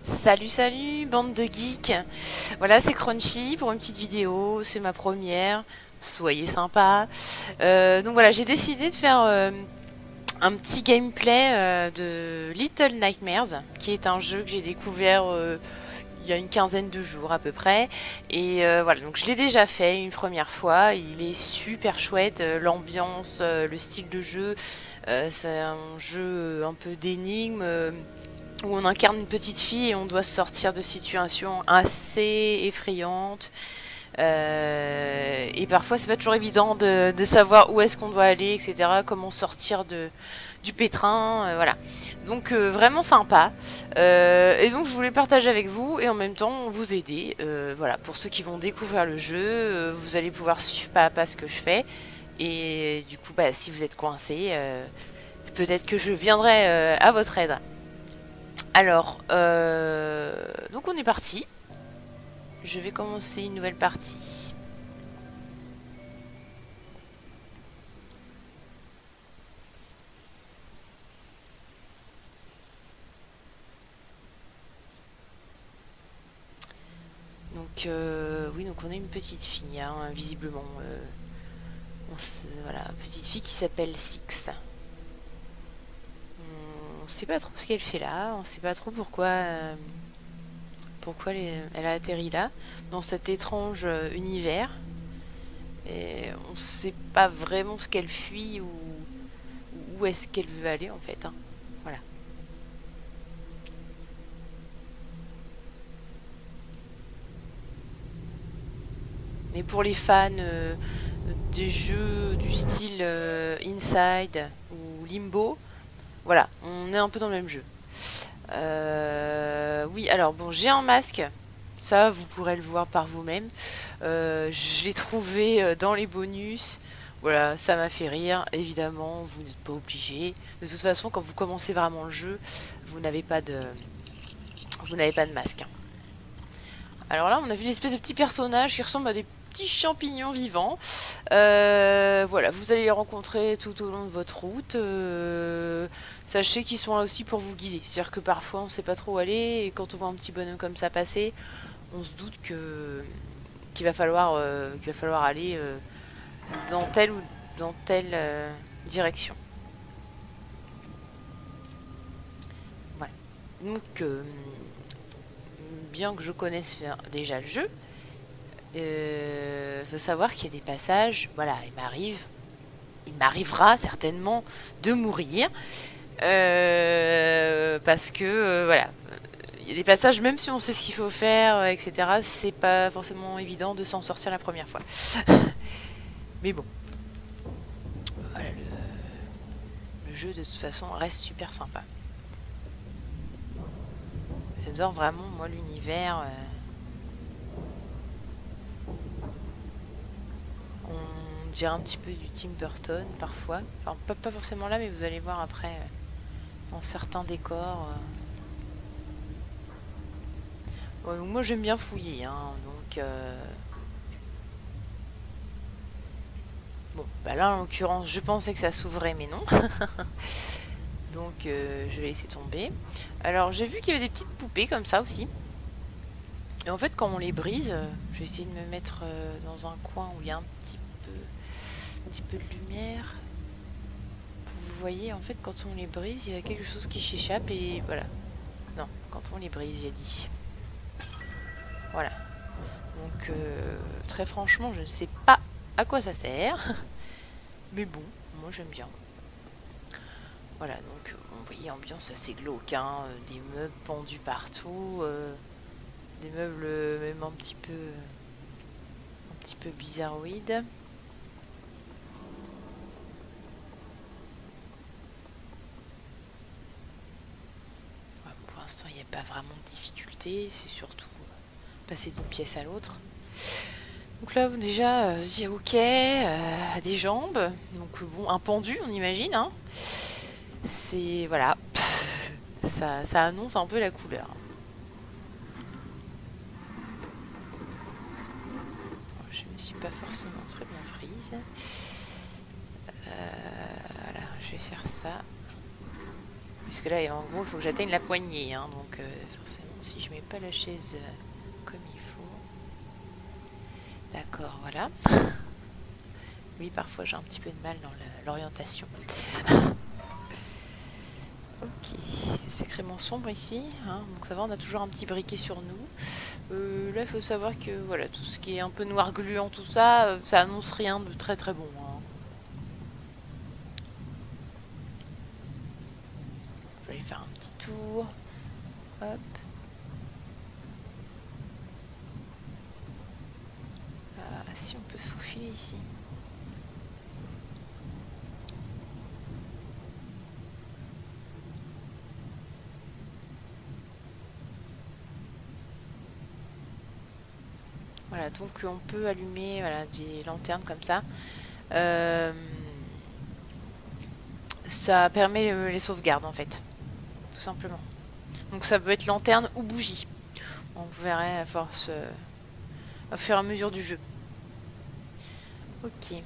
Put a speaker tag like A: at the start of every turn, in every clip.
A: Salut, bande de geeks. Voilà, c'est Crunchy pour une petite vidéo. C'est ma première. Soyez sympa. Donc voilà, j'ai décidé de faire un petit gameplay de Little Nightmares, qui est un jeu que j'ai découvert il y a une quinzaine de jours à peu près. Et voilà, donc je l'ai déjà fait une première fois. Il est super chouette. L'ambiance, le style de jeu, c'est un jeu un peu d'énigmes où on incarne une petite fille et on doit sortir de situations assez effrayantes. Et parfois, c'est pas toujours évident de savoir où est-ce qu'on doit aller, etc. Comment sortir du pétrin, voilà. Donc vraiment sympa. Et donc je voulais partager avec vous et en même temps vous aider. Voilà, pour ceux qui vont découvrir le jeu, vous allez pouvoir suivre pas à pas ce que je fais. Et du coup, bah, si vous êtes coincé, peut-être que je viendrai à votre aide. Alors, donc on est parti. Je vais commencer une nouvelle partie. Donc, oui, donc on a une petite fille, hein, visiblement. Voilà, petite fille qui s'appelle Six. On sait pas trop ce qu'elle fait là. On sait pas trop pourquoi elle a atterri là, dans cet étrange univers. Et on sait pas vraiment ce qu'elle fuit ou où est-ce qu'elle veut aller en fait, hein. Voilà. Mais pour les fans des jeux du style Inside ou Limbo, voilà, on est un peu dans le même jeu. Oui, alors bon, j'ai un masque. Ça, vous pourrez le voir par vous-même. Je l'ai trouvé dans les bonus. Voilà, ça m'a fait rire. Évidemment, vous n'êtes pas obligé. De toute façon, quand vous commencez vraiment le jeu, vous n'avez pas de, vous n'avez pas de masque, hein. Alors là, on a vu une espèce de petit personnage qui ressemble à des petits champignons vivants. Voilà, vous allez les rencontrer tout au long de votre route. Sachez qu'ils sont là aussi pour vous guider. C'est-à-dire que parfois, on ne sait pas trop où aller. Et quand on voit un petit bonhomme comme ça passer, on se doute que qu'il va falloir aller dans telle ou dans telle direction. Voilà. Donc, bien que je connaisse déjà le jeu, faut savoir qu'il y a des passages, voilà, il m'arrivera certainement de mourir, parce que, voilà, il y a des passages, même si on sait ce qu'il faut faire, etc., c'est pas forcément évident de s'en sortir la première fois. Mais bon, voilà, le jeu de toute façon reste super sympa. J'adore vraiment, moi, l'univers. On dirait un petit peu du Tim Burton parfois. Enfin, pas forcément là, mais vous allez voir après dans certains décors. Ouais, moi, j'aime bien fouiller, hein, donc. Bon, bah là, en l'occurrence, je pensais que ça s'ouvrait, mais non. Donc, je vais laisser tomber. Alors, j'ai vu qu'il y avait des petites poupées comme ça aussi. Et en fait, quand on les brise, je vais essayer de me mettre dans un coin où il y a un petit peu de lumière. Vous voyez, en fait, quand on les brise, il y a quelque chose qui s'échappe et voilà. Non, quand on les brise, j'ai dit. Voilà. Donc, très franchement, je ne sais pas à quoi ça sert. Mais bon, moi j'aime bien. Voilà, donc vous voyez, ambiance assez glauque, hein, des meubles pendus partout, des meubles même un petit peu bizarroïdes. Voilà, pour l'instant, il n'y a pas vraiment de difficulté, c'est surtout passer d'une pièce à l'autre. Donc là, déjà, c'est ok, des jambes, donc bon, un pendu, on imagine, hein. C'est, voilà, ça annonce un peu la couleur. Je me suis pas forcément très bien prise. Voilà, je vais faire ça. Puisque là, en gros, il faut que j'atteigne la poignée. Hein, donc, forcément, si je mets pas la chaise comme il faut... D'accord, voilà. Oui, parfois, j'ai un petit peu de mal dans l'orientation. Ok, c'est crément sombre ici. Hein, donc ça va, on a toujours un petit briquet sur nous. Là, il faut savoir que voilà, tout ce qui est un peu noir gluant, tout ça, ça annonce rien de très très bon. Hein. Je vais aller faire un petit tour. Hop. Ah, si on peut se faufiler ici. Voilà, donc on peut allumer voilà, des lanternes comme ça. Ça permet les sauvegardes en fait, tout simplement. Donc ça peut être lanterne ou bougie. On verrait à force, au fur et à mesure du jeu. Ok.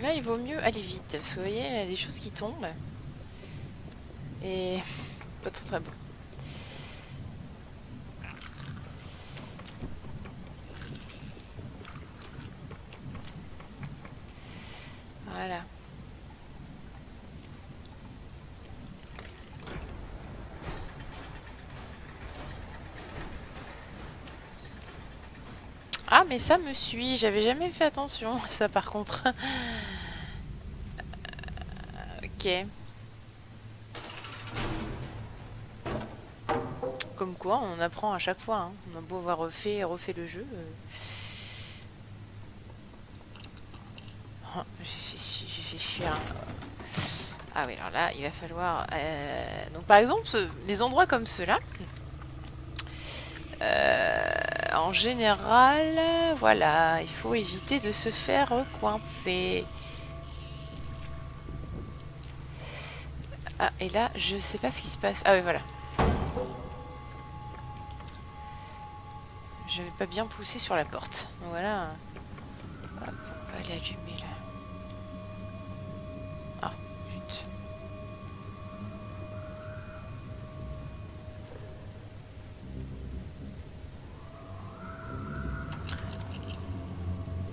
A: Là, il vaut mieux aller vite, parce que vous voyez, il y a des choses qui tombent. Et pas très très bon. Voilà. Ah, mais ça me suit, j'avais jamais fait attention, ça par contre. Ok. Comme quoi, on apprend à chaque fois. Hein. On a beau avoir refait et refait le jeu. Oh, j'ai fait fuir. Ah oui, alors là, il va falloir... Donc par exemple, les endroits comme ceux-là, en général, voilà, il faut éviter de se faire coincer. Ah, et là, je sais pas ce qui se passe. Ah oui, voilà. Je vais pas bien pousser sur la porte. Donc voilà. Hop, on va aller allumer là. Ah, zut.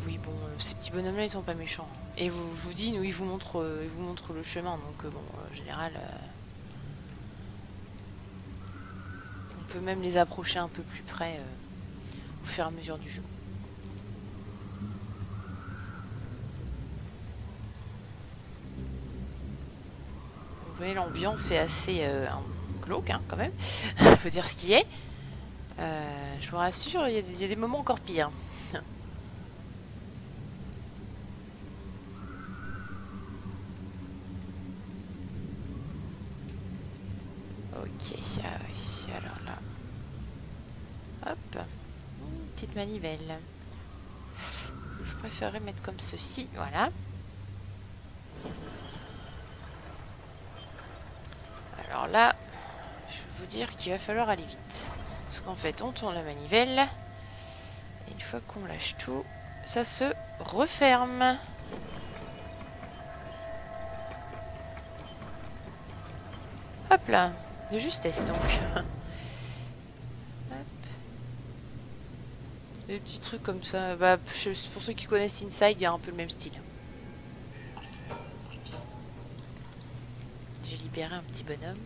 A: Oui, bon, ces petits bonhommes-là, ils sont pas méchants. Et je vous dis, nous, ils vous montrent le chemin. Donc, bon, en général, on peut même les approcher un peu plus près au fur et à mesure du jeu. Vous voyez, l'ambiance est assez glauque, hein, quand même. Faut dire ce qui est. Je vous rassure, il y a des moments encore pires. Ok, ah oui, alors là. Hop, une petite manivelle. Je préférerais mettre comme ceci, voilà. Alors là, je vais vous dire qu'il va falloir aller vite. Parce qu'en fait, on tourne la manivelle. Et une fois qu'on lâche tout, ça se referme. Hop là, de justesse donc. Des petits trucs comme ça. Bah, pour ceux qui connaissent Inside, il y a un peu le même style. J'ai libéré un petit bonhomme.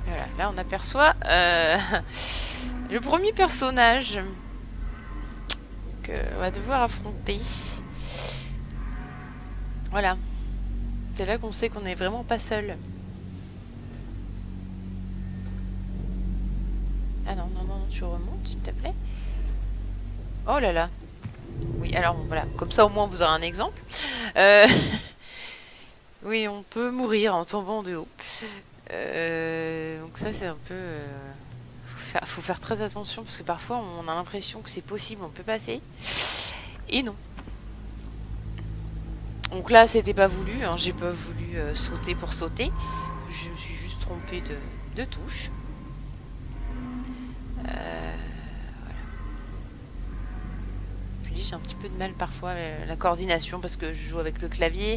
A: Voilà, là on aperçoit le premier personnage qu'on va devoir affronter. Voilà. C'est là qu'on sait qu'on n'est vraiment pas seul. Ah non, non, non, tu remontes s'il te plaît. Oh là là. Oui, alors voilà, comme ça au moins vous aurez un exemple. Euh, oui, on peut mourir en tombant de haut. Donc ça c'est un peu... faut faire très attention parce que parfois on a l'impression que c'est possible, on peut passer. Et non. Donc là c'était pas voulu, hein, j'ai pas voulu sauter pour sauter. Je me suis juste trompée de touche. J'ai un petit peu de mal parfois la coordination parce que je joue avec le clavier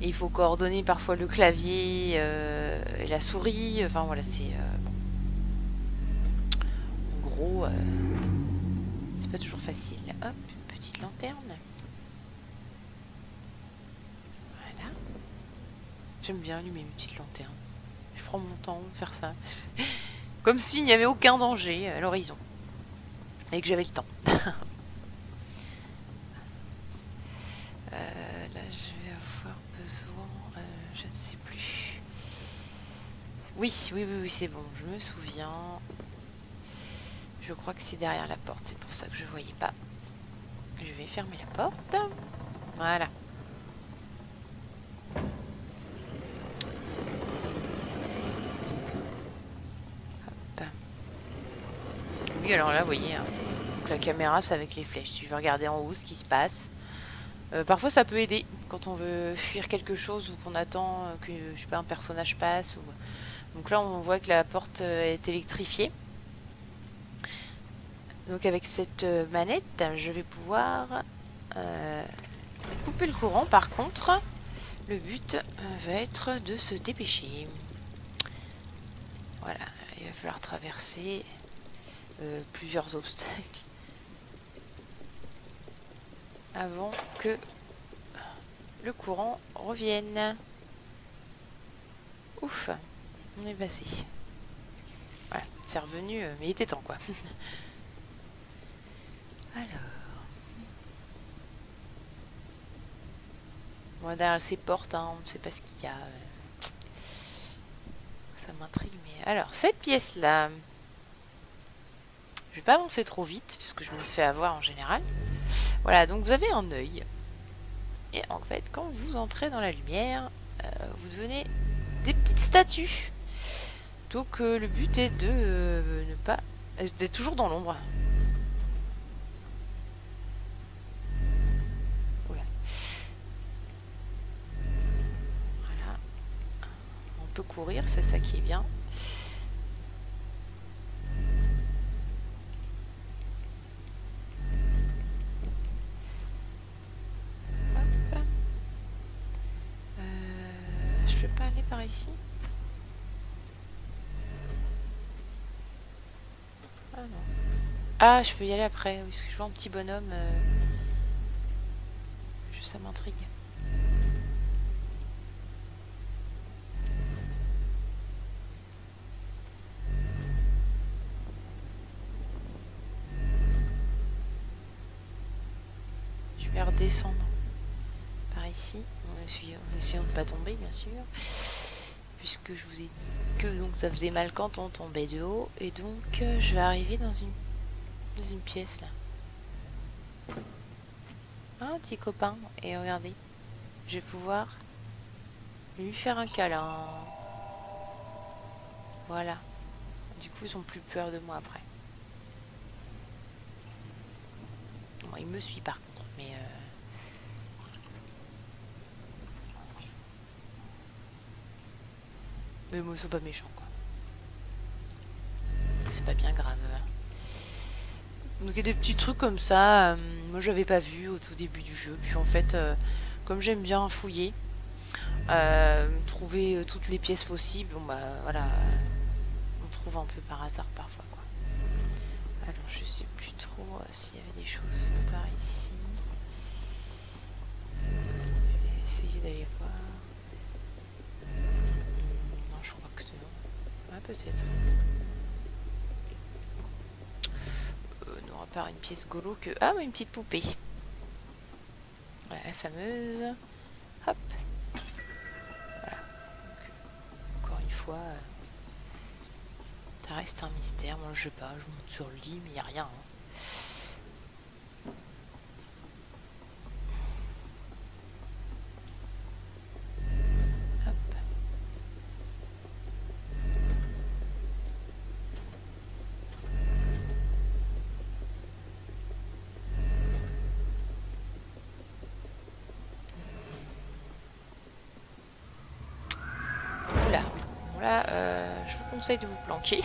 A: et il faut coordonner parfois le clavier et la souris. Enfin voilà, c'est bon. En gros, c'est pas toujours facile. Hop, une petite lanterne. Voilà. J'aime bien allumer une petite lanterne. Je prends mon temps de faire ça. Comme s'il n'y avait aucun danger à l'horizon et que j'avais le temps. Là, je vais avoir besoin. Je ne sais plus. Oui, c'est bon, je me souviens. Je crois que c'est derrière la porte, c'est pour ça que je voyais pas. Je vais fermer la porte. Voilà. Hop. Oui, alors là, vous voyez, hein, donc la caméra, c'est avec les flèches. Si je veux regarder en haut ce qui se passe. Parfois, ça peut aider quand on veut fuir quelque chose ou qu'on attend que, je sais pas, un personnage passe. Donc là, on voit que la porte est électrifiée. Donc avec cette manette, je vais pouvoir couper le courant. Par contre, le but va être de se dépêcher. Voilà, il va falloir traverser plusieurs obstacles avant que le courant revienne. Ouf, on est passé. Voilà, c'est revenu, mais il était temps quoi. Alors... Bon, derrière ces portes, hein, on ne sait pas ce qu'il y a. Ça m'intrigue, mais... Alors, cette pièce-là... Je vais pas avancer trop vite, puisque je me fais avoir en général. Voilà, donc vous avez un œil. Et en fait, quand vous entrez dans la lumière, vous devenez des petites statues. Donc le but est de ne pas... d'être toujours dans l'ombre. Voilà. Voilà. On peut courir, c'est ça qui est bien. Je peux pas aller par ici. Ah non. Ah, je peux y aller après, parce que je vois un petit bonhomme. Ça m'intrigue. Je vais redescendre par ici, en essayant de ne pas tomber, bien sûr. Puisque je vous ai dit que donc ça faisait mal quand on tombait de haut. Et donc, je vais arriver dans une pièce, là. Un petit copain. Et regardez, je vais pouvoir lui faire un câlin. Voilà. Du coup, ils ont plus peur de moi après. Bon, il me suit par contre, mais moi, ils sont pas méchants, quoi. C'est pas bien grave. Donc il y a des petits trucs comme ça. Moi, j'avais pas vu au tout début du jeu. Puis en fait, comme j'aime bien fouiller, trouver toutes les pièces possibles, bon bah voilà, on trouve un peu par hasard parfois, quoi. Alors je sais plus trop s'il y avait des choses par ici. Je vais essayer d'aller voir. Non, je crois que non. Ah, peut-être. On aura pas une pièce golo que... Ah oui, une petite poupée. Voilà, la fameuse. Hop. Voilà. Donc, encore une fois, ça reste un mystère. Moi, je sais pas, je monte sur le lit, mais il n'y a rien. Hein. là, je vous conseille de vous planquer.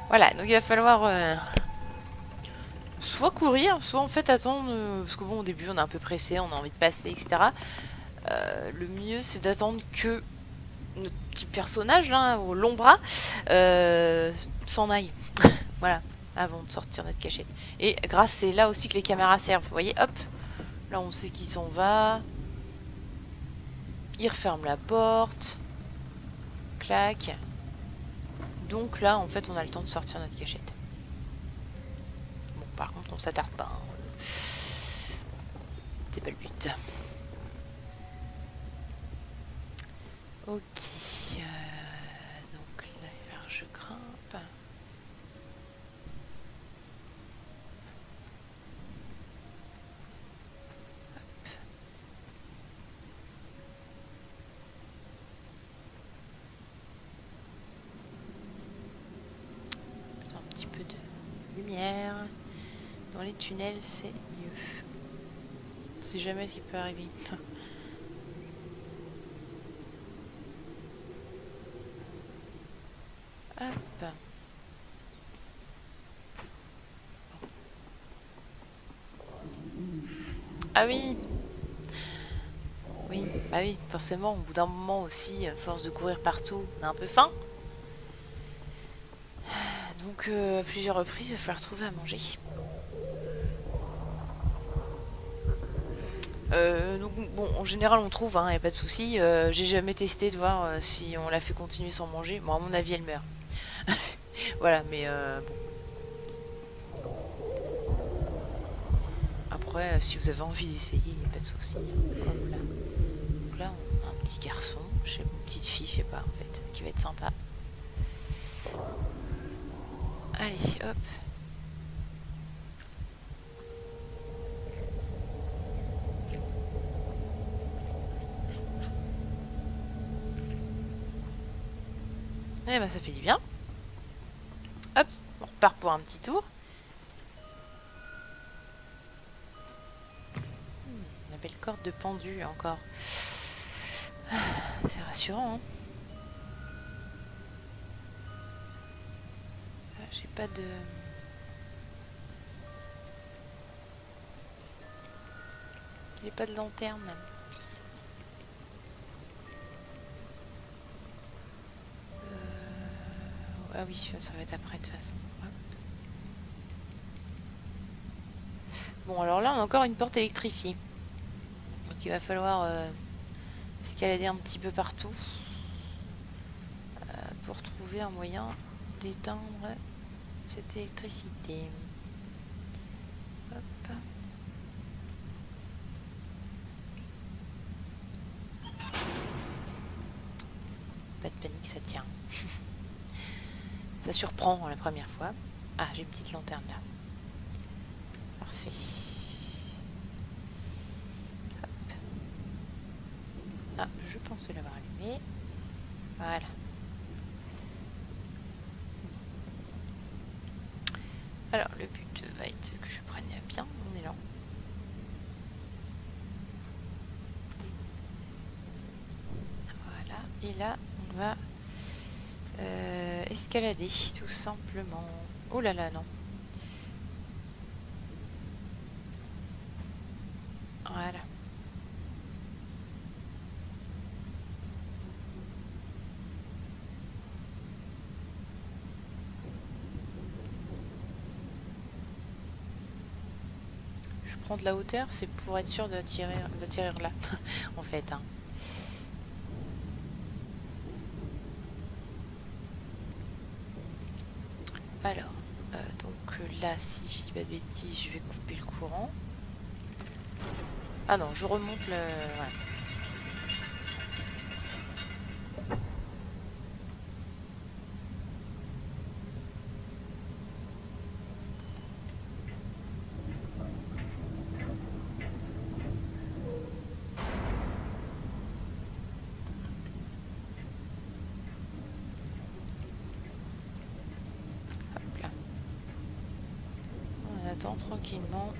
A: Voilà, donc il va falloir soit courir, soit en fait attendre, parce que bon, au début on est un peu pressé, on a envie de passer, etc. Le mieux c'est d'attendre que notre petit personnage, là, au long bras, s'en aille. Voilà, avant de sortir notre cachette. Et grâce, c'est là aussi que les caméras servent. Vous voyez, hop, là on sait qui s'en va. Il referme la porte. Clac. Donc là, en fait, on a le temps de sortir notre cachette. Bon, par contre, on s'attarde pas. Hein. C'est pas le but. Ok. Donc là, je grimpe. Un petit peu de lumière. Dans les tunnels, c'est mieux. On sait jamais ce qui peut arriver. Hop. Ah oui. Oui, bah oui, forcément, au bout d'un moment aussi, à force de courir partout, on a un peu faim. Donc, à plusieurs reprises, il va falloir trouver à manger. Donc, bon, en général, on trouve, hein, y a pas de souci. J'ai jamais testé de voir si on la fait continuer sans manger. Bon, à mon avis, elle meurt. Voilà, mais bon. Après, si vous avez envie d'essayer, il n'y a pas de souci. Hein. Voilà. Donc là, on a un petit garçon, une petite fille, je sais pas en fait, qui va être sympa. Allez, hop. Eh ben, ça fait du bien. Hop, on repart pour un petit tour. La belle corde de pendu encore. C'est rassurant, hein. J'ai pas de... J'ai pas de lanterne. Ah oui, ça va être après de toute façon. Hop. Bon, alors là, on a encore une porte électrifiée. Donc il va falloir escalader un petit peu partout pour trouver un moyen d'éteindre cette électricité. Hop. Pas de panique, ça tient. Ça surprend la première fois. Ah, j'ai une petite lanterne là. Parfait. Hop. Ah, je pensais l'avoir allumé. Voilà. Alors, le but va être que je prenne bien mon élan. Voilà. Et là, on va escalader, tout simplement. Oh là là, non. Voilà. Je prends de la hauteur, c'est pour être sûr d'atterrir là, en fait. Hein. Alors, donc là, si je dis pas de bêtises, je vais couper le courant. Ah non, je remonte le... Voilà. Hop là. On attend tranquillement.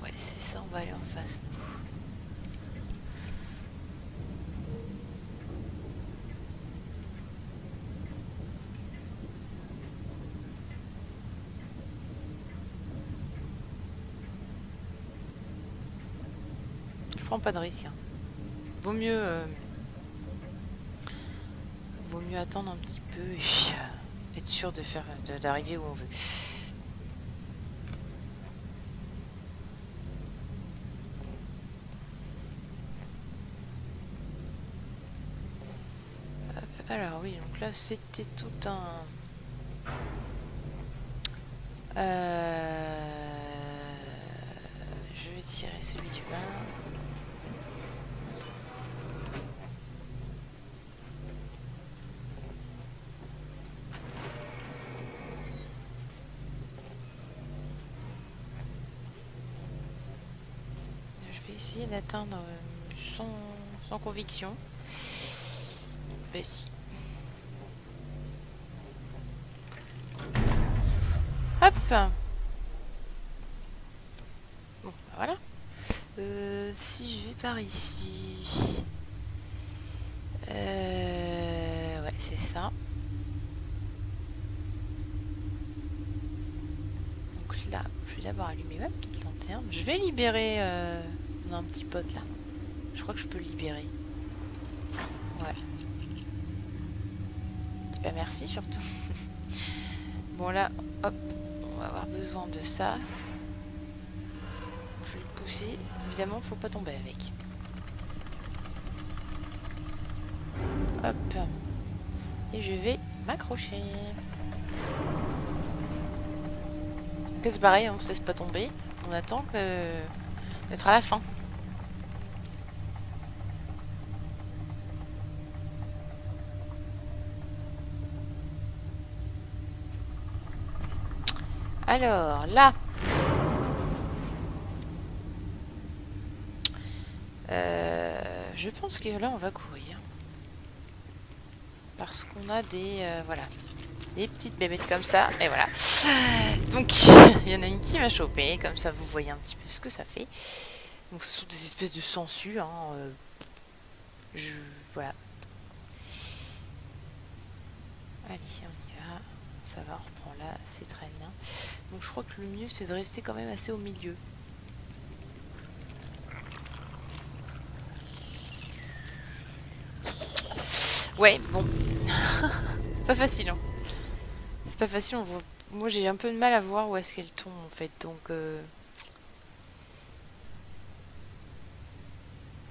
A: Ouais, c'est ça, on va aller en face. prends pas de risque. Hein. Vaut mieux attendre un petit peu et puis être sûr d'arriver où on veut. Hop, alors oui, donc là c'était tout un... Je vais tirer celui du bas. Je vais essayer d'atteindre sans conviction. Ben si. Hop. Bon, ben voilà. Si je vais par ici... ouais, c'est ça. Donc là, je vais d'abord allumer ma petite lanterne. Je vais libérer mon petit pote là. Je crois que je peux le libérer. Ouais. C'est pas merci surtout. Bon là, hop, on va avoir besoin de ça. Je vais le pousser. Évidemment, faut pas tomber avec. Hop. Et je vais m'accrocher. C'est pareil, on se laisse pas tomber. On attend d'être à la fin. Alors, là. Je pense que là, on va courir. Parce qu'on a des... voilà. Des petites bébêtes comme ça. Et voilà. Donc, il y en a une qui m'a chopé. Comme ça, vous voyez un petit peu ce que ça fait. Donc, ce sont des espèces de sangsues. Hein, voilà. Allez, on y va. Ça va, on reprend là. C'est très bien. Donc, je crois que le mieux, c'est de rester quand même assez au milieu. Ouais, bon. C'est pas facile, hein. C'est pas facile, on voit... Moi j'ai un peu de mal à voir où est-ce qu'elle tombe en fait, donc... Je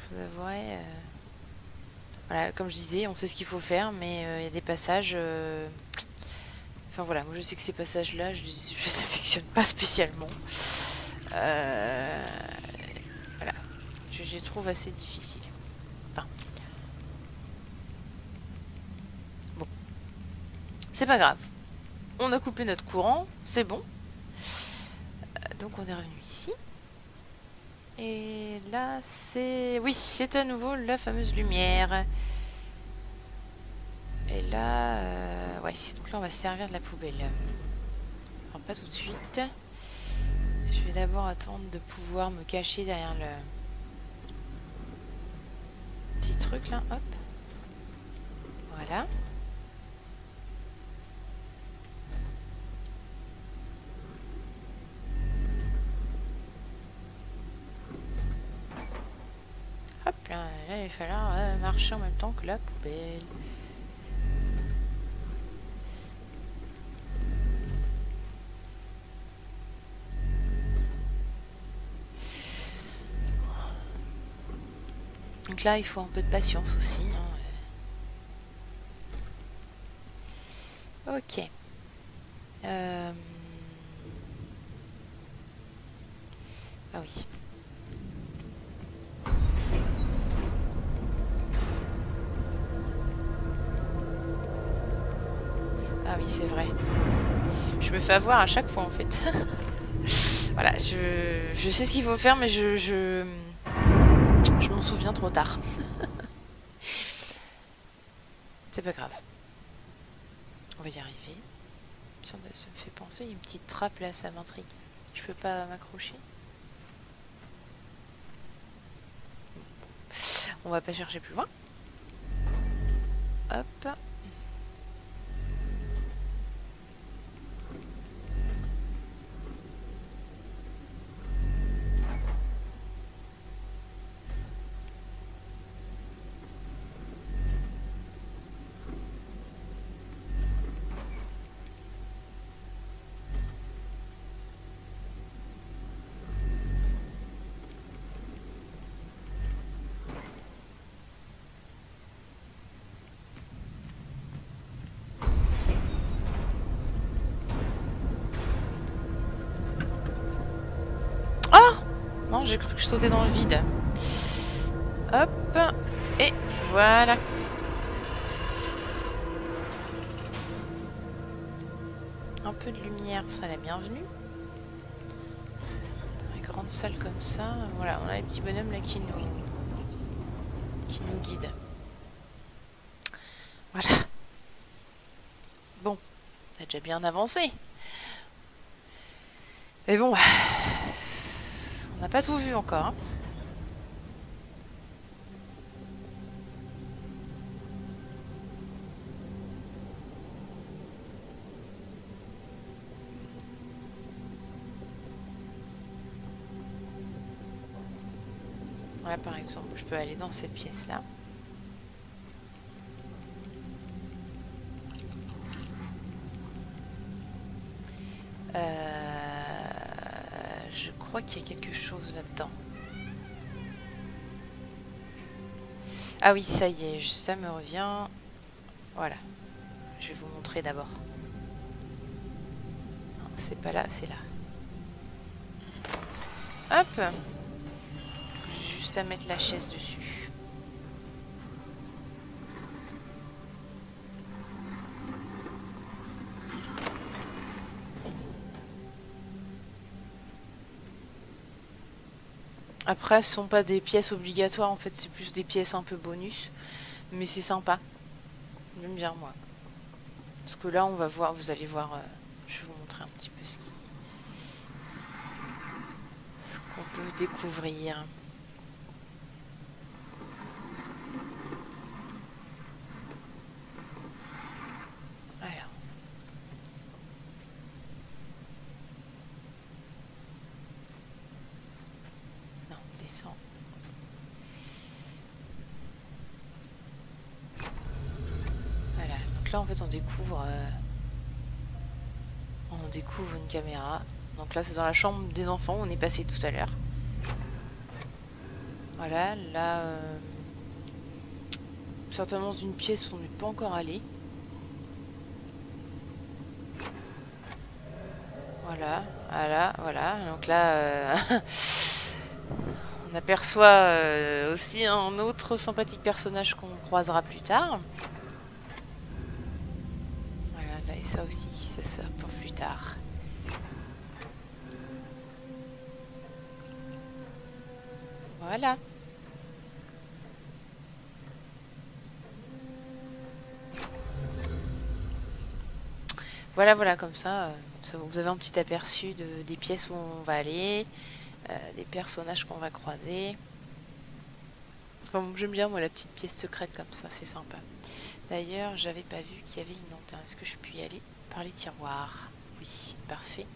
A: vous avouerai... Voilà, comme je disais, on sait ce qu'il faut faire, mais il y a des passages... Enfin voilà, moi je sais que ces passages-là, je les affectionne pas spécialement. Voilà. Je les trouve assez difficiles. Enfin... Bon. C'est pas grave. On a coupé notre courant, c'est bon. Donc on est revenu ici. Et là, c'est... Oui, c'est à nouveau la fameuse lumière. Et là... ouais, donc là, on va se servir de la poubelle. Enfin, pas tout de suite. Je vais d'abord attendre de pouvoir me cacher derrière le... petit truc, là. Hop. Voilà. Hop, là, il va falloir marcher en même temps que la poubelle. Donc là, il faut un peu de patience aussi. Hein. Ok. Ah oui. Ah oui, c'est vrai. Je me fais avoir à chaque fois en fait. Voilà, je sais ce qu'il faut faire, mais je m'en souviens trop tard. C'est pas grave. On va y arriver. Ça me fait penser, il y a une petite trappe là, ça m'intrigue. Je peux pas m'accrocher. On va pas chercher plus loin. Hop. Non, j'ai cru que je sautais dans le vide. Hop. Et voilà. Un peu de lumière serait la bienvenue. Dans les grandes salles comme ça. Voilà, on a les petits bonhommes là qui nous guident. Voilà. Bon, on a déjà bien avancé. Mais bon, on n'a pas tout vu encore. Hein. Là, par exemple, je peux aller dans cette pièce-là. Je crois qu'il y a quelque chose là-dedans. Ah oui, ça y est, ça me revient. Voilà. Je vais vous montrer d'abord. C'est pas là, c'est là. Hop. J'ai juste à mettre la chaise dessus. Après, ce sont pas des pièces obligatoires, en fait, c'est plus des pièces un peu bonus. Mais c'est sympa. J'aime bien, moi. Parce que là, on va voir, vous allez voir, je vais vous montrer un petit peu ce qu'on peut découvrir. Alors. Non, on descend. Voilà, donc là, en fait, on découvre une caméra. Donc là, c'est dans la chambre des enfants, on est passé tout à l'heure. Voilà, là, certainement dans une pièce où on n'est pas encore allé. Voilà, voilà, voilà. Donc là, on aperçoit aussi un autre sympathique personnage qu'on croisera plus tard. Voilà, là, et ça aussi, ça pour plus tard. Voilà. Voilà, voilà, comme ça, vous avez un petit aperçu des pièces où on va aller, des personnages qu'on va croiser. Bon, j'aime bien, moi, la petite pièce secrète comme ça, c'est sympa. D'ailleurs, j'avais pas vu qu'il y avait une lanterne. Est-ce que je puis y aller par les tiroirs? Oui, parfait.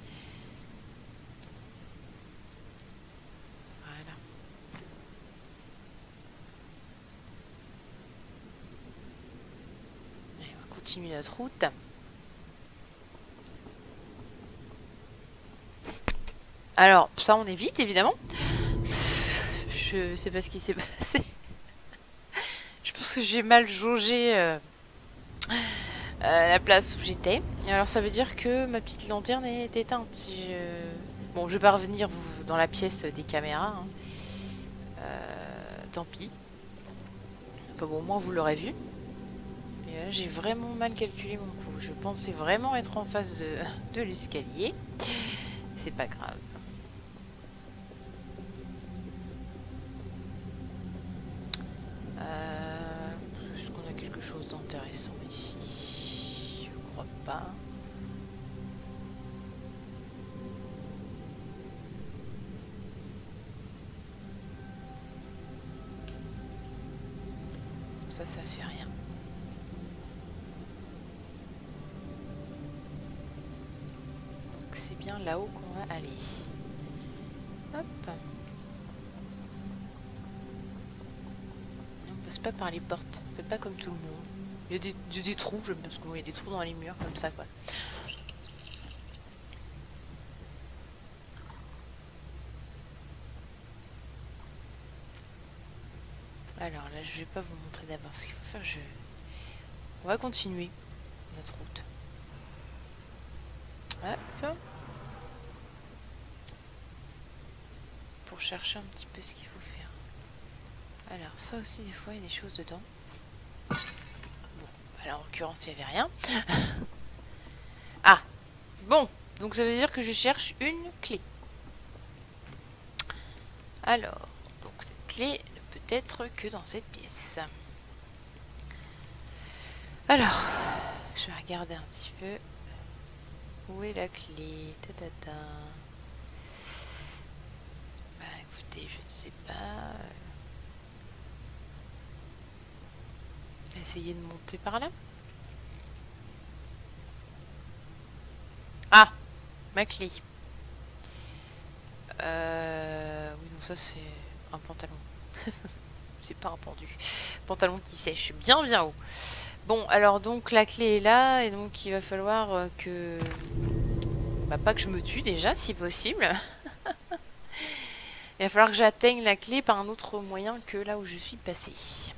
A: Voilà. Allez, on va continuer notre route. Alors, ça, on évite, évidemment. Je sais pas ce qui s'est passé. Je pense que j'ai mal jaugé la place où j'étais. Et alors, ça veut dire que ma petite lanterne est éteinte. Si bon, je vais pas revenir dans la pièce des caméras. Hein. Tant pis. Enfin bon, au moins, vous l'aurez vu. Et là, j'ai vraiment mal calculé mon coup. Je pensais vraiment être en face de l'escalier. C'est pas grave. Est-ce qu'on a quelque chose d'intéressant ici? Je crois pas. Ça fait rien. Donc c'est bien là-haut qu'on va aller. Hop. On passe pas par les portes. On fait pas comme tout le monde. Il y a des trous, j'aime bien parce qu'il y a des trous dans les murs comme ça, quoi. Alors là, je vais pas vous montrer d'abord ce qu'il faut faire. On va continuer notre route. Hop. pour chercher un petit peu ce qu'il faut faire. Alors ça aussi des fois il y a des choses dedans. Bon, alors en l'occurrence il n'y avait rien. Ah, bon, donc ça veut dire que je cherche une clé. Alors, donc cette clé ne peut être que dans cette pièce. Alors, je vais regarder un petit peu. Où est la clé? Ta. Bah écoutez, je ne sais pas. Essayer de monter par là. Ah, ma clé. Oui, donc ça c'est un pantalon. C'est pas un pendu. Pantalon qui sèche bien haut. Bon, alors donc la clé est là et donc il va falloir que... Bah pas que je me tue déjà, si possible. Il va falloir que j'atteigne la clé par un autre moyen que là où je suis passée.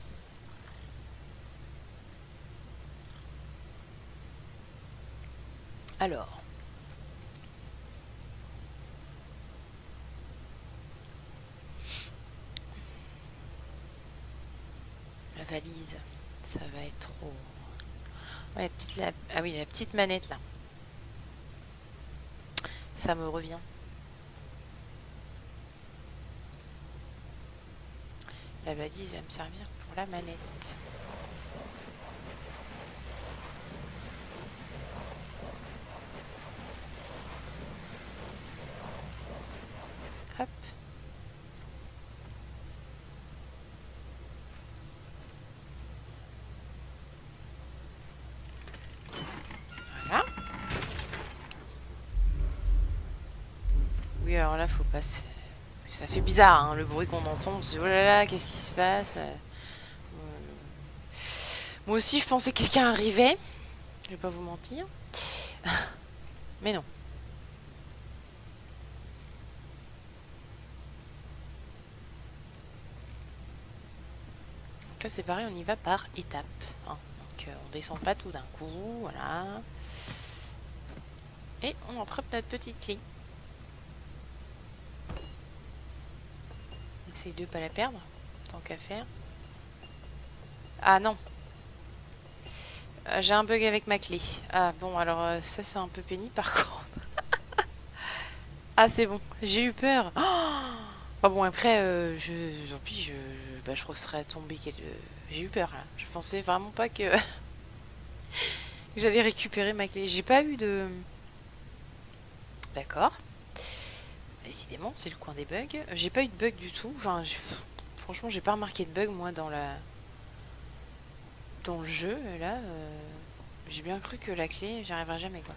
A: Alors. La valise, ça va être trop... Ouais, ah oui, la petite manette là. Ça me revient. La valise va me servir pour la manette. Hop. Voilà. Oui, alors là, faut pas se... Ça fait bizarre, hein, le bruit qu'on entend. On se dit, oh là là, qu'est-ce qui se passe? Moi aussi, je pensais que quelqu'un arrivait. Je vais pas vous mentir. Mais non. Donc là, c'est pareil, on y va par étapes. Hein. Donc, on descend pas tout d'un coup. Voilà. Et on attrape notre petite clé. Essaye de pas la perdre. Tant qu'à faire. Ah non. J'ai un bug avec ma clé. Ah bon, alors ça c'est un peu pénible par contre. Ah c'est bon, j'ai eu peur. Ah bon, après, tant pis, je serais tombée. J'ai eu peur là. Je pensais vraiment pas que j'allais récupérer ma clé. J'ai pas eu de... D'accord. Décidément, c'est le coin des bugs. J'ai pas eu de bug du tout. Enfin, franchement, j'ai pas remarqué de bug moi dans le jeu. Là, j'ai bien cru que la clé, j'y arriverai jamais quoi.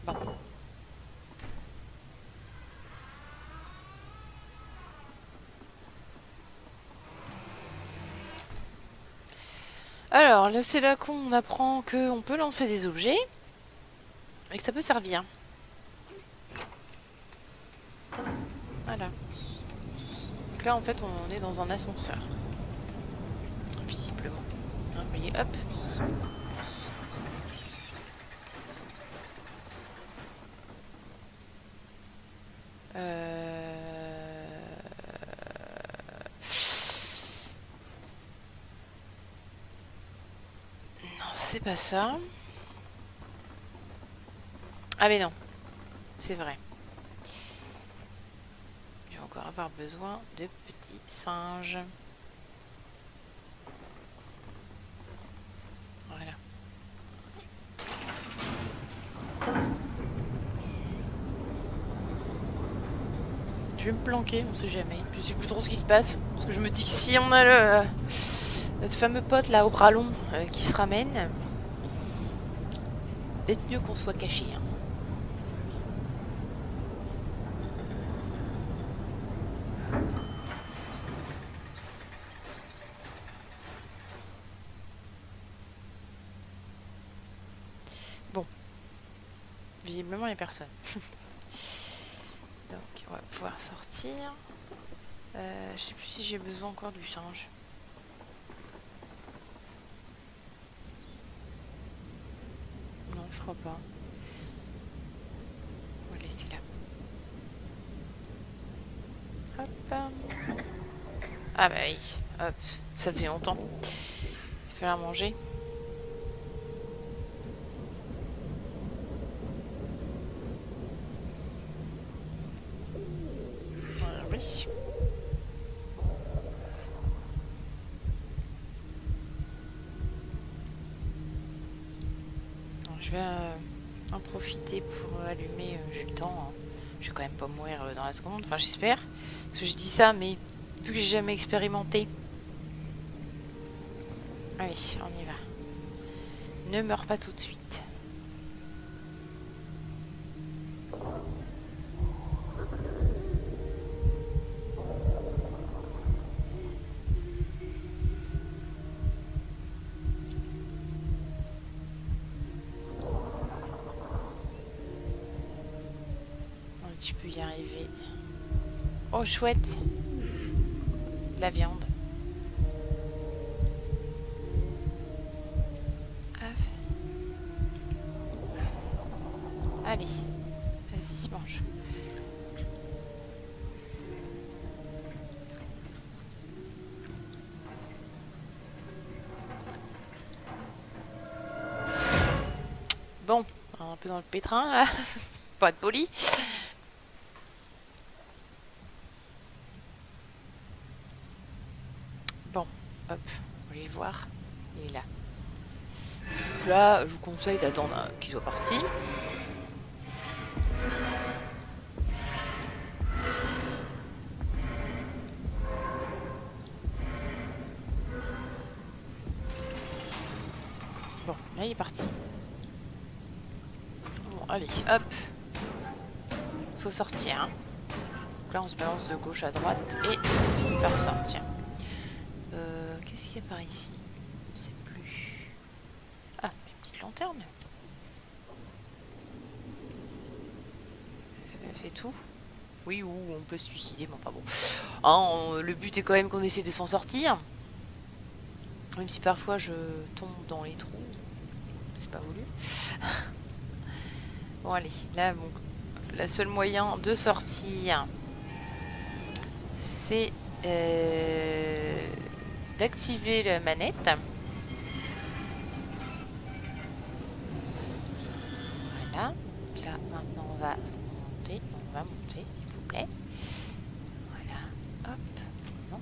A: Bon. Alors, là, c'est là qu'on apprend qu'on peut lancer des objets et que ça peut servir. Voilà. Donc là, en fait, on est dans un ascenseur. Visiblement. Hein, vous voyez, hop. Non, c'est pas ça. Ah mais non, c'est vrai. Je vais encore avoir besoin de petits singes. Voilà. Je vais me planquer, on sait jamais. Je sais plus trop ce qui se passe. Parce que je me dis que si on a notre fameux pote là au bras long qui se ramène, peut-être mieux qu'on soit caché. Hein. Bon. Visiblement, il n'y a personne. Donc, on va pouvoir sortir. Je sais plus si j'ai besoin encore du singe. Non, je crois pas. On va laisser là. Hop. Ah bah oui, hop, ça faisait longtemps. Il fallait manger. Oui. Alors, je vais en profiter pour allumer, j'ai le temps. Hein. Je vais quand même pas mourir dans la seconde, enfin j'espère. Parce que je dis ça, mais vu que j'ai jamais expérimenté. Allez, on y va. Ne meurs pas tout de suite. Tu peux y arriver. Oh, chouette. De la viande. Allez. Vas-y, mange. Bon, un peu dans le pétrin, là. Pas de poli. Bon, hop, on va aller le voir. Il est là. Donc là, je vous conseille d'attendre qu'il soit parti. Bon, là il est parti. Bon, allez, hop. Faut sortir. Hein. Donc là, on se balance de gauche à droite et on finit par sortir. Qu'est-ce qu'il y a par ici? Je sais plus. Ah, une petite lanterne. C'est tout? Oui, ou on peut se suicider, mais enfin bon. Hein, le but est quand même qu'on essaie de s'en sortir. Même si parfois je tombe dans les trous. C'est pas voulu. Bon, allez. Là, bon. Le seul moyen de sortir, c'est d'activer la manette. Voilà. Là, maintenant, on va monter. On va monter, s'il vous plaît. Voilà. Hop. Non.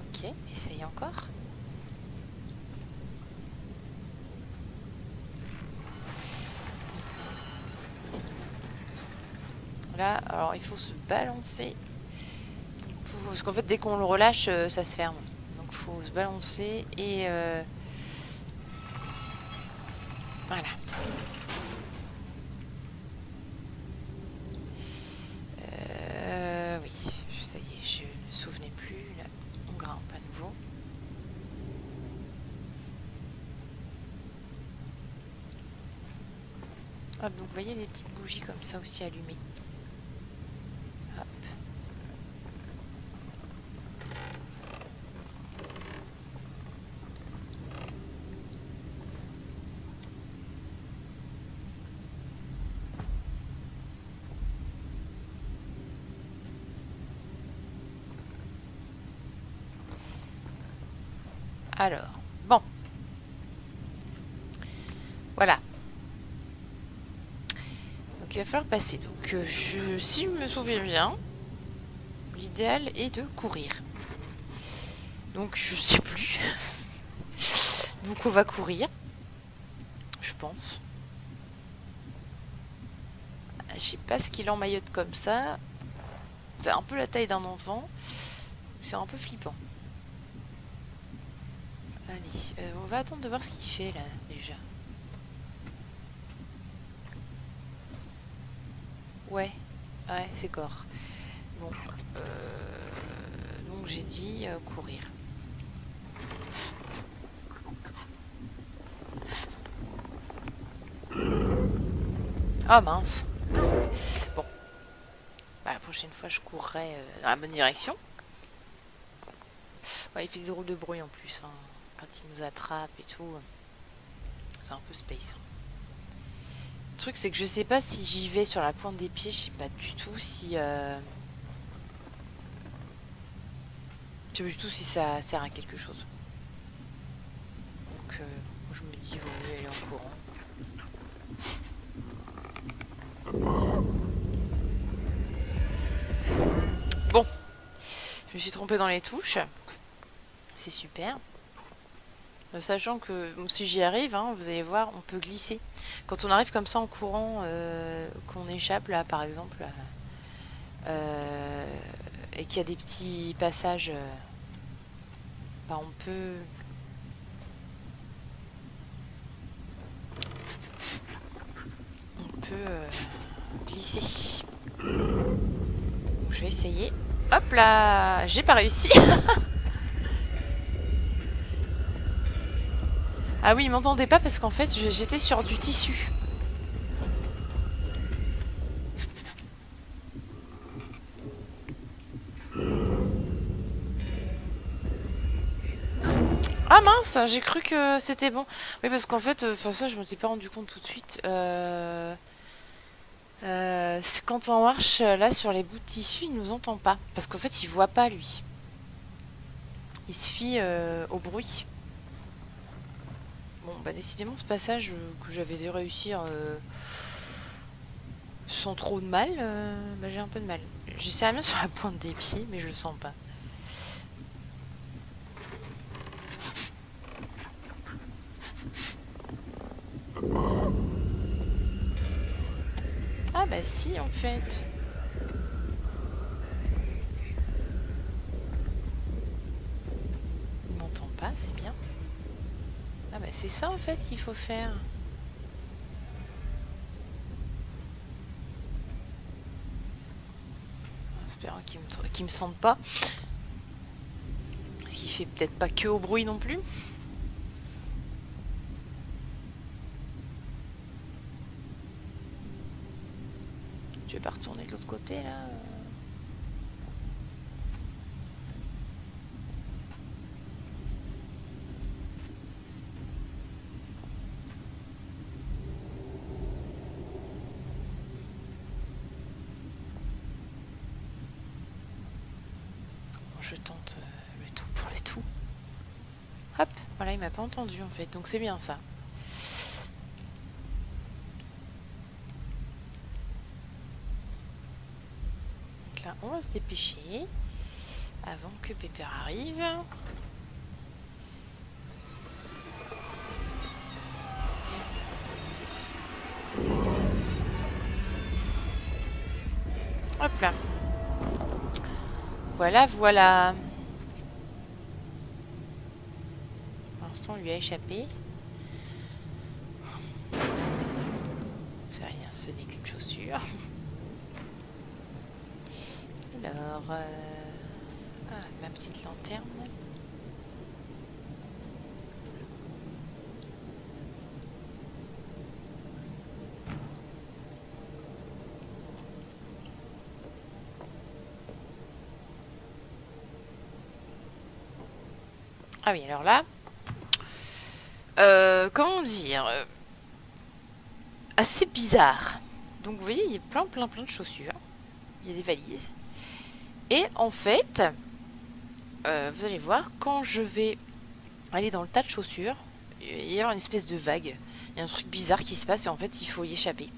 A: Ok. Essaye encore. Là, alors, il faut se balancer. Parce qu'en fait, dès qu'on le relâche, ça se ferme. Donc, il faut se balancer et... Voilà. Oui, ça y est, je ne me souvenais plus. Là, on grimpe à nouveau. Hop, donc vous voyez des petites bougies comme ça aussi allumées. Hop. Alors, bon. Voilà. Donc il va falloir passer. Donc si je me souviens bien, l'idéal est de courir. Donc je sais plus. Donc on va courir. Je pense. Je sais pas ce qu'il emmaillote comme ça. C'est un peu la taille d'un enfant. C'est un peu flippant. Allez, on va attendre de voir ce qu'il fait là déjà. Ouais, c'est corps. Bon, donc j'ai dit courir. Ah mince. Bon, bah, la prochaine fois je courrai dans la bonne direction. Ouais, il fait des drôles de bruit en plus. Hein. Quand il nous attrape et tout. C'est un peu space. Hein. truc, c'est que je sais pas si j'y vais sur la pointe des pieds. Je sais pas du tout si... Je sais pas du tout si ça sert à quelque chose. Donc, moi, je me dis, il vaut mieux aller en courant. Bon, je me suis trompée dans les touches. C'est super. Sachant que bon, si j'y arrive, hein, vous allez voir, on peut glisser. Quand on arrive comme ça en courant, qu'on échappe là par exemple, et qu'il y a des petits passages, bah, on peut glisser. Donc, je vais essayer. Hop là, j'ai pas réussi. Ah oui, il m'entendait pas parce qu'en fait j'étais sur du tissu. Ah mince, j'ai cru que c'était bon. Oui, parce qu'en fait, enfin ça je m'en étais pas rendu compte tout de suite. C'est quand on marche là sur les bouts de tissu, il nous entend pas. Parce qu'en fait, il voit pas lui. Il se fie au bruit. Bon, bah décidément, ce passage que j'avais dû réussir sans trop de mal, bah, j'ai un peu de mal. J'essaie bien sur la pointe des pieds, mais je le sens pas. Ah bah si, en fait. Il m'entend pas, c'est bien. Ah bah c'est ça en fait qu'il faut faire. Espérant qu'il me sente pas. Parce qu'il fait peut-être pas que au bruit non plus. Tu veux pas retourner de l'autre côté là? Je tente le tout pour le tout. Hop, voilà, il m'a pas entendu en fait, donc c'est bien ça. Donc là, on va se dépêcher avant que Pépère arrive. Hop là. Voilà, voilà. Pour l'instant, on lui a échappé. C'est rien, ce n'est qu'une chaussure. Alors, ma petite lanterne. Ah oui, alors là, comment dire, assez bizarre. Donc vous voyez, il y a plein de chaussures. Il y a des valises. Et en fait, vous allez voir, quand je vais aller dans le tas de chaussures, il y a une espèce de vague. Il y a un truc bizarre qui se passe et en fait, il faut y échapper.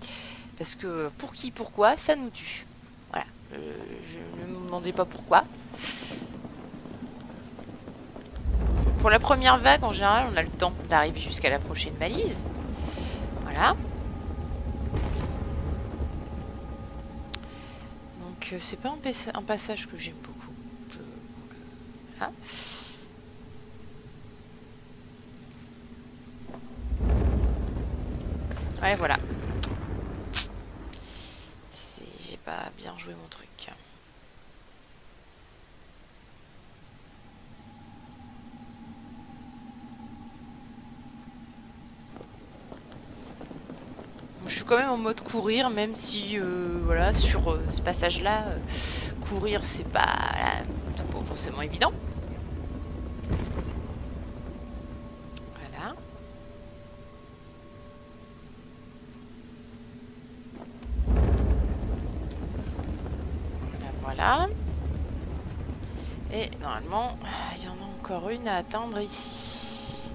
A: Parce que pour qui, pourquoi, ça nous tue. Voilà. Je ne me demandais pas pourquoi. Pour la première vague, en général, on a le temps d'arriver jusqu'à la prochaine balise. Voilà. Donc, c'est pas un passage que j'aime beaucoup. Voilà. Ouais, voilà. J'ai pas bien joué mon truc. Je suis quand même en mode courir, même si, voilà, sur ce passage-là, courir, c'est pas forcément évident. Voilà. Voilà. Et normalement, il y en a encore une à atteindre ici.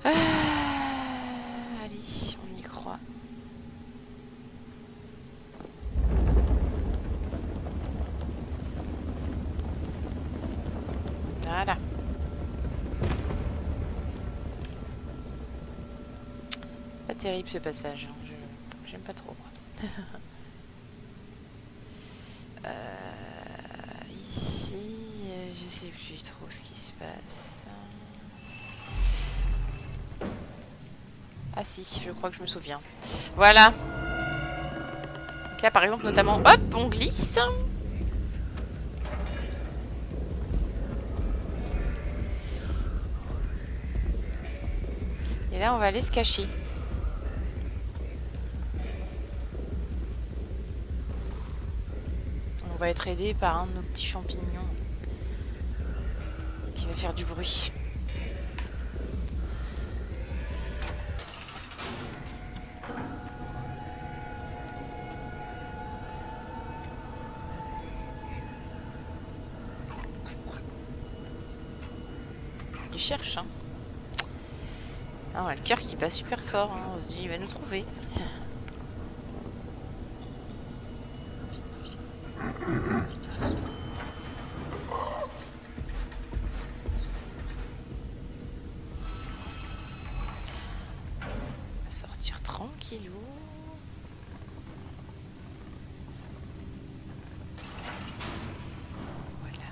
A: Allez, on y croit. Voilà. Pas terrible ce passage. Hein. J'aime pas trop. Ici, je sais plus trop ce qui se passe. Ah si, je crois que je me souviens. Voilà. Donc là, par exemple, notamment, hop, on glisse. Et là, on va aller se cacher. On va être aidé par un de nos petits champignons qui va faire du bruit. Il cherche, hein. Ah, on a le cœur qui bat super fort. Hein. On se dit, il va nous trouver. On va sortir tranquillou. Voilà.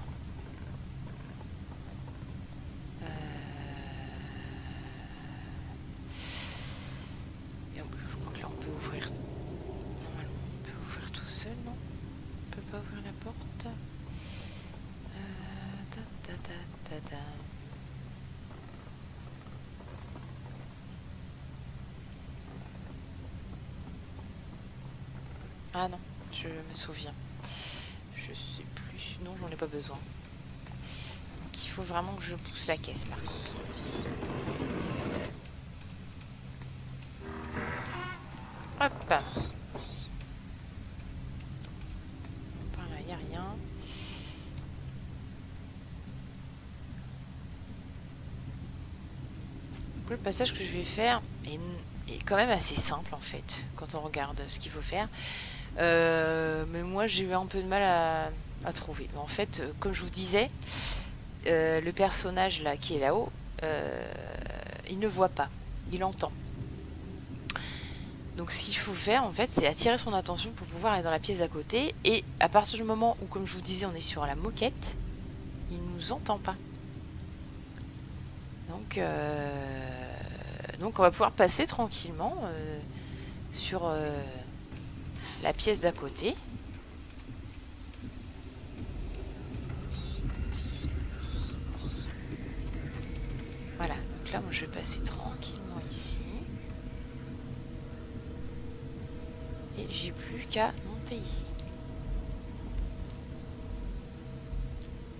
A: Et je crois que là, on peut ouvrir. Normalement, on peut ouvrir tout seul, non? On peut pas ouvrir la porte. Ah non, je me souviens. Je sais plus. Non, j'en ai pas besoin. Donc il faut vraiment que je pousse la caisse par contre. Hop. Par là, il n'y a rien. Le passage que je vais faire est quand même assez simple en fait, quand on regarde ce qu'il faut faire. Mais moi j'ai eu un peu de mal à trouver. En fait, comme je vous disais, le personnage là qui est là-haut, il ne voit pas, il entend. Donc ce qu'il faut faire en fait, c'est attirer son attention pour pouvoir aller dans la pièce à côté. Et à partir du moment où, comme je vous disais, on est sur la moquette, il ne nous entend pas. Donc on va pouvoir passer tranquillement sur la pièce d'à côté. Voilà, donc là moi je vais passer tranquillement ici. Et j'ai plus qu'à monter ici.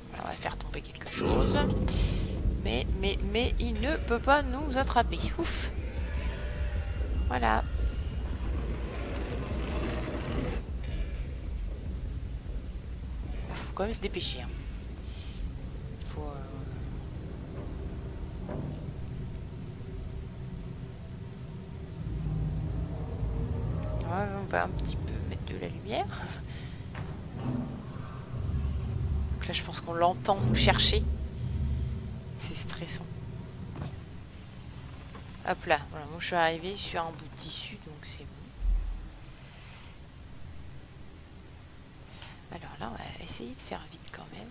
A: Voilà, on va faire tomber quelque chose. Mais il ne peut pas nous attraper. Ouf. Voilà. Faut quand même se dépêcher. Hein. Faut... Ouais, on va un petit peu mettre de la lumière. Donc là, je pense qu'on l'entend nous chercher. C'est stressant. Hop là, voilà, moi je suis arrivée sur un bout de tissu, donc c'est bon. Alors là, on va essayer de faire vite quand même.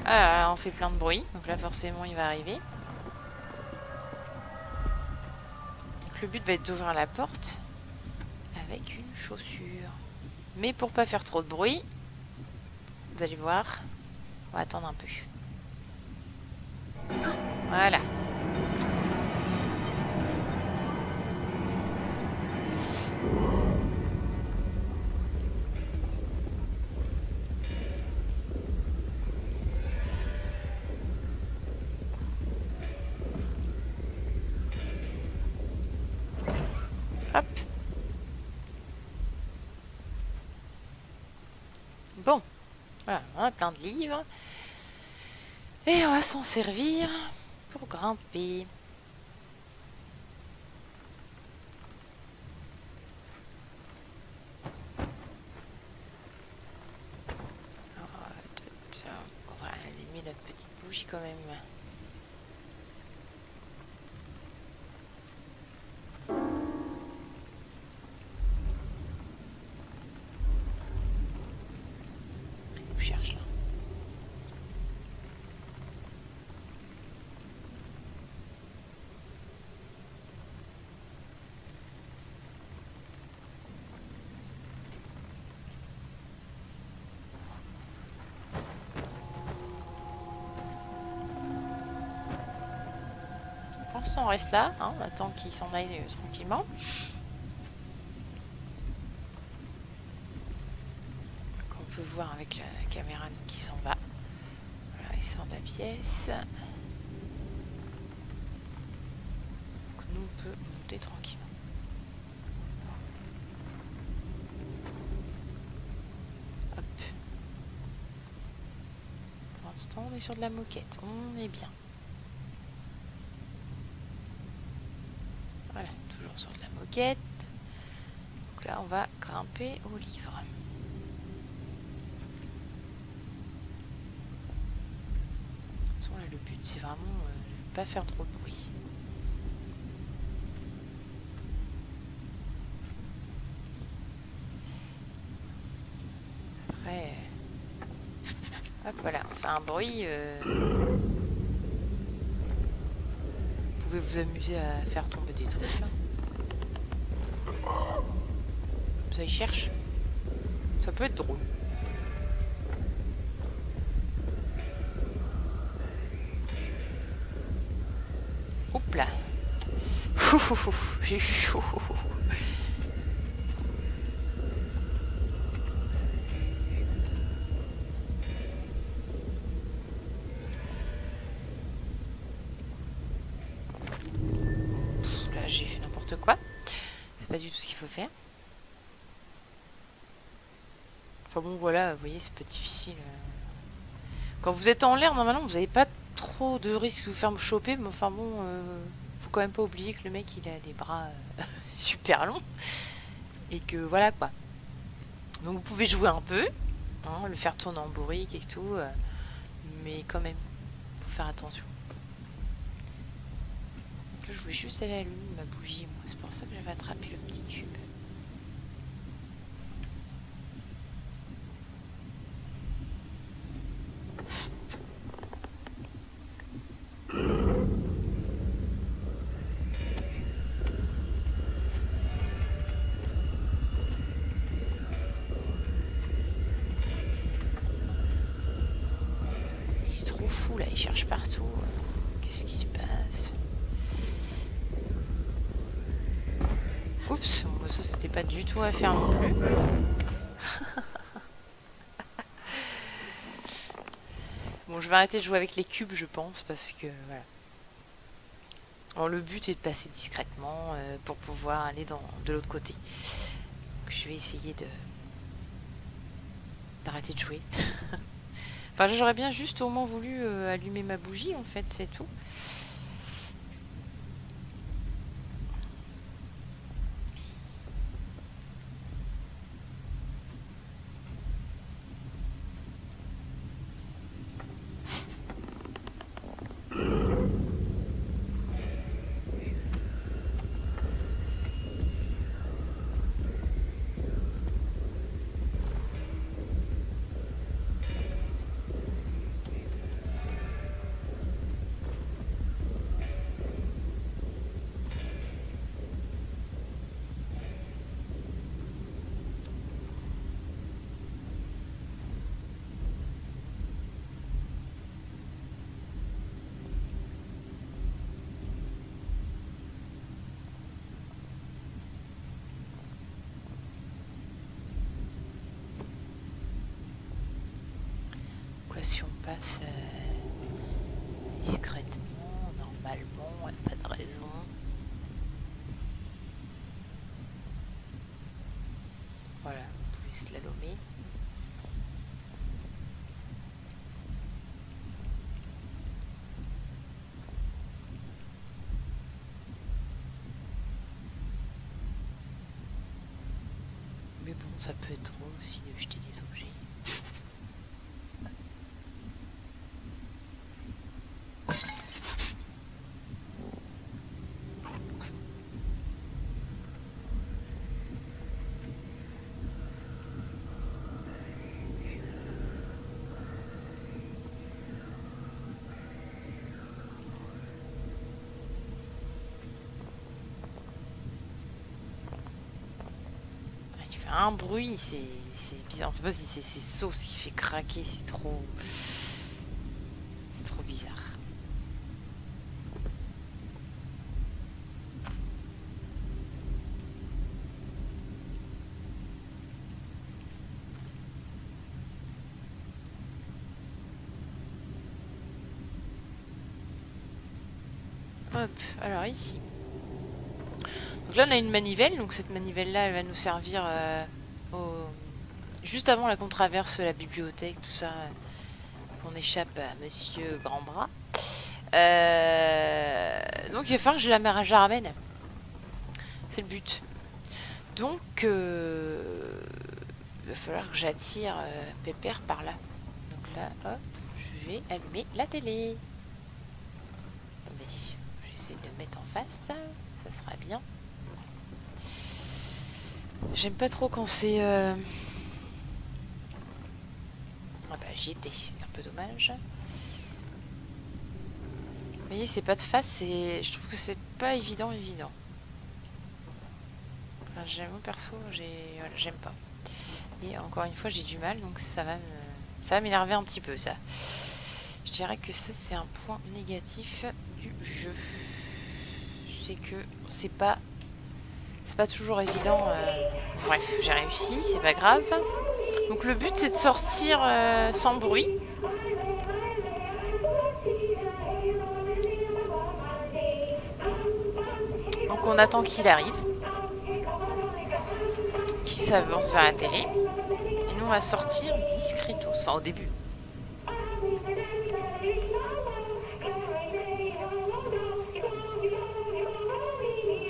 A: Ah là, on fait plein de bruit, donc là forcément il va arriver. Donc le but va être d'ouvrir la porte avec une chaussure. Mais pour pas faire trop de bruit, vous allez voir, on va attendre un peu. Voilà. Voilà, on a plein de livres. Et on va s'en servir pour grimper. On va allumer notre petite bougie quand même. On cherche là. Pour l'instant on reste là, hein, on attend qu'il s'en aille tranquillement. On peut voir avec la caméra qui s'en va. Voilà, il sort de la pièce. Donc nous on peut monter tranquillement. Hop. Pour l'instant on est sur de la moquette, on est bien. Voilà, toujours sur de la moquette. Donc là on va grimper au livre. Là, le but c'est vraiment de pas faire trop de bruit. Après, hop voilà, on fait un bruit. Vous pouvez vous amuser à faire tomber des trucs. Là. Ça y cherche. Ça peut être drôle. Hop là. J'ai chaud. Là j'ai fait n'importe quoi. C'est pas du tout ce qu'il faut faire. Enfin bon voilà, vous voyez c'est pas difficile. Quand vous êtes en l'air normalement vous n'avez pas trop de risques de vous faire choper. Mais enfin bon, faut quand même pas oublier que le mec il a les bras super longs. Et que voilà quoi. Donc vous pouvez jouer un peu. Hein, le faire tourner en bourrique et tout. Mais quand même, faut faire attention. Là, je voulais juste aller allumer ma bougie, moi. C'est pour ça que j'avais attrapé le petit tube. Il est trop fou là, il cherche partout. Qu'est-ce qui se passe? Oups, bon, ça c'était pas du tout à faire non plus. Bon, je vais arrêter de jouer avec les cubes, je pense, parce que voilà. Alors, le but est de passer discrètement pour pouvoir aller de l'autre côté. Donc, je vais essayer d'arrêter de jouer. Enfin, j'aurais bien juste au moins voulu allumer ma bougie, en fait, c'est tout. Quoi, si on passe discrètement, normalement, il n'y a pas de raison. Voilà, vous pouvez slalomer. Ça peut être drôle aussi de jeter des objets. Il fait un bruit, c'est bizarre. Je sais pas si c'est ses sauces qui fait craquer, c'est trop bizarre. Hop, alors ici. Donc là on a une manivelle, donc cette manivelle là elle va nous servir juste avant qu'on traverse la bibliothèque, tout ça, qu'on échappe à Monsieur Grandbras. Donc il va falloir que je la ramène. C'est le but. Donc il va falloir que j'attire Pépère par là. Donc là, hop, je vais allumer la télé. Attendez, je vais essayer de le mettre en face, ça sera bien. J'aime pas trop quand c'est... Ah bah j'y étais, c'est un peu dommage. Vous voyez, c'est pas de face, je trouve que c'est pas évident. Enfin, mon perso, j'aime pas. Et encore une fois, j'ai du mal, donc ça va m'énerver un petit peu, ça. Je dirais que ça, c'est un point négatif du jeu. C'est que c'est pas toujours évident. Bref, j'ai réussi, c'est pas grave. Donc le but, c'est de sortir sans bruit. Donc on attend qu'il arrive, qu'il s'avance vers la télé. Et nous, on va sortir discretos, enfin au début.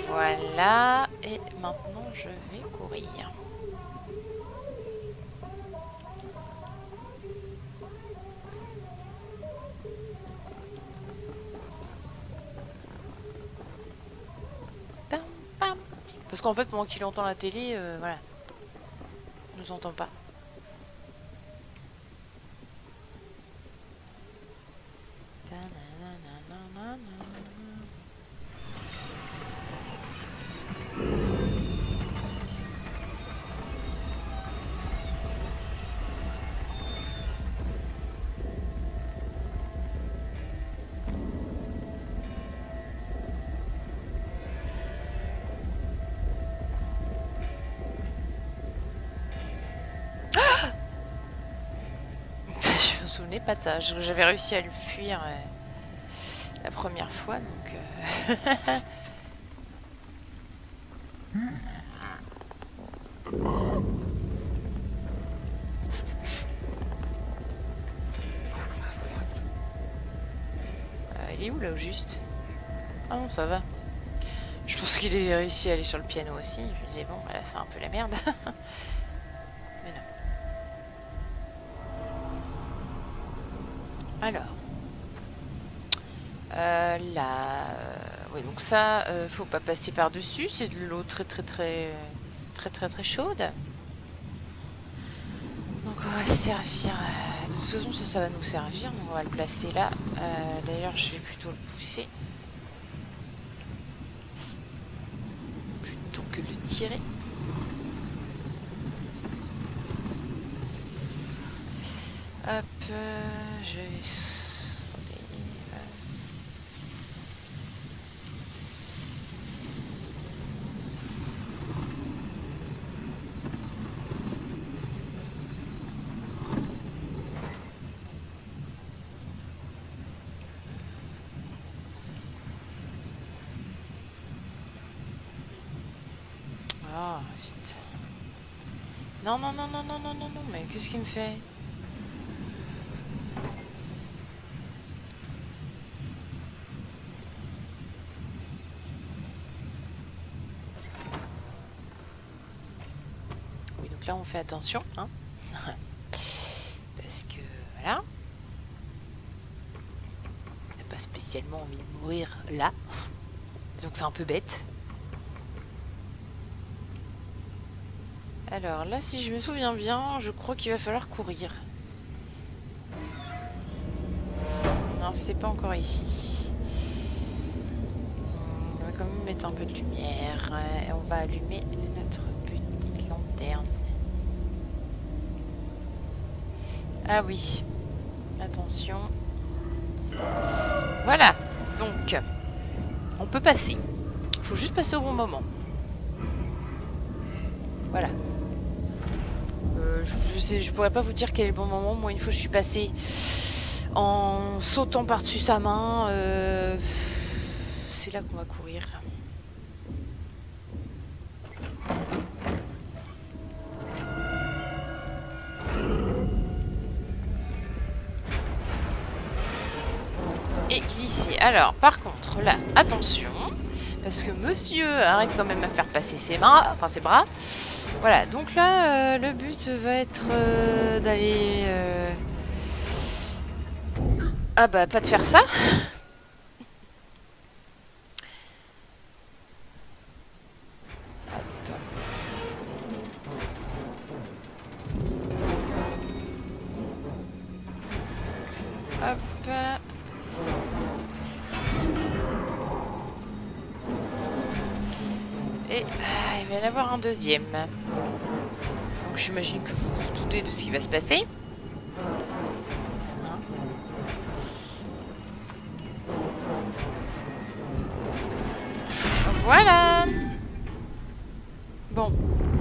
A: Voilà, et maintenant je vais courir. Pam, pam. Parce qu'en fait, pendant qu'il entend la télé, voilà, il nous entend pas. Je me souvenais pas de ça. J'avais réussi à le fuir la première fois, donc... il est où, là, au juste? Ah non, ça va. Je pense qu'il a réussi à aller sur le piano aussi. Je me disais, bon, là, c'est un peu la merde. Mais non. Alors... là... oui, donc ça, faut pas passer par-dessus. C'est de l'eau très chaude. Donc on va se servir... de toute façon, ça va nous servir. Donc on va le placer là. D'ailleurs, je vais plutôt le pousser. Plutôt que le tirer. Hop, je vais sauter. Ah, zut. Non, mais qu'est-ce qu'il me fait? Donc là, on fait attention, hein. Parce que, voilà. On n'a pas spécialement envie de mourir là. Donc c'est un peu bête. Alors là, si je me souviens bien, je crois qu'il va falloir courir. Non, c'est pas encore ici. On va quand même mettre un peu de lumière. Et on va allumer notre petite lanterne. Ah oui. Attention. Voilà. Donc, on peut passer. Il faut juste passer au bon moment. Voilà. Je pourrais pas vous dire quel est le bon moment. Moi, une fois, je suis passée en sautant par-dessus sa main. C'est là qu'on va courir. Et glisser. Alors, par contre, là, attention. Parce que monsieur arrive quand même à faire passer ses mains, enfin ses bras. Voilà, donc là, le but va être d'aller... Ah bah, pas de faire ça. Hop. Et il va y en avoir un deuxième. Donc j'imagine que vous vous doutez de ce qui va se passer. Hein? Voilà. Bon,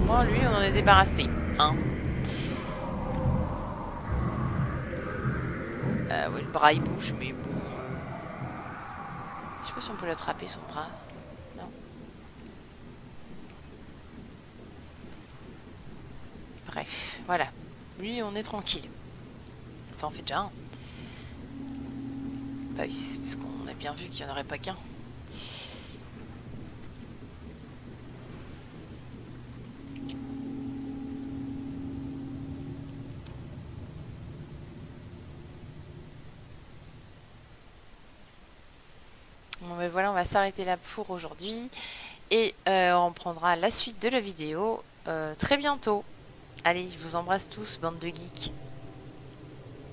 A: moi lui on en est débarrassé. Hein. Ouais, le bras il bouge, mais bon. Je sais pas si on peut l'attraper son bras. Non. Bref, voilà. Lui, on est tranquille. Ça en fait déjà un. Bah oui, c'est parce qu'on a bien vu qu'il n'y en aurait pas qu'un. Bon, ben voilà, on va s'arrêter là pour aujourd'hui. Et on prendra la suite de la vidéo très bientôt. Allez, je vous embrasse tous, bande de geeks.